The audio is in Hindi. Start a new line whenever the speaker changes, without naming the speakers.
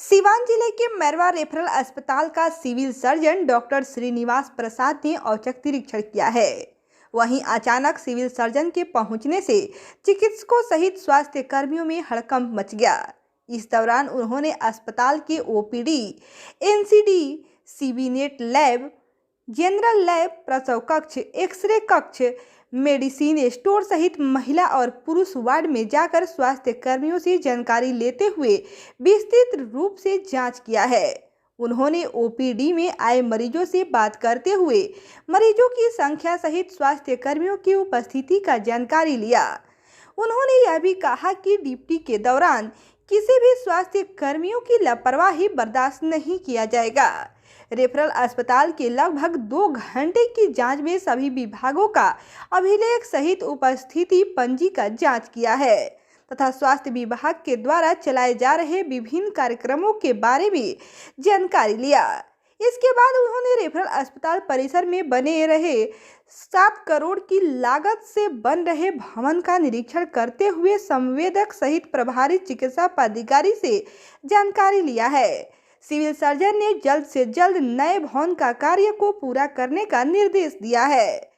सिवान जिले के मैरवा रेफरल अस्पताल का सिविल सर्जन डॉक्टर श्रीनिवास प्रसाद ने औचक निरीक्षण किया है। वहीं अचानक सिविल सर्जन के पहुंचने से चिकित्सकों सहित स्वास्थ्य कर्मियों में हड़कंप मच गया। इस दौरान उन्होंने अस्पताल के OPD, NCD, CBNAAT lab, general lab, प्रसव कक्ष, एक्सरे कक्ष, मेडिसिन स्टोर सहित महिला और पुरुष वार्ड में जाकर स्वास्थ्य कर्मियों से जानकारी लेते हुए विस्तृत रूप से जांच किया है। उन्होंने ओपीडी में आए मरीजों से बात करते हुए मरीजों की संख्या सहित स्वास्थ्य कर्मियों की उपस्थिति का जानकारी लिया। उन्होंने यह भी कहा कि ड्यूटी के दौरान किसी भी स्वास्थ्य कर्मियों की लापरवाही बर्दाश्त नहीं किया जाएगा। रेफरल अस्पताल के लगभग 2 घंटे की जांच में सभी विभागों का अभिलेख सहित उपस्थिति पंजी का जांच किया है तथा स्वास्थ्य विभाग के द्वारा चलाए जा रहे विभिन्न कार्यक्रमों के बारे में जानकारी लिया। इसके बाद उन्होंने रेफरल अस्पताल परिसर में बने रहे 7 करोड़ की लागत से बन रहे भवन का निरीक्षण करते हुए संवेदक सहित प्रभारी चिकित्सा पदाधिकारी से जानकारी लिया है। सिविल सर्जन ने जल्द से जल्द नए भवन का कार्य को पूरा करने का निर्देश दिया है।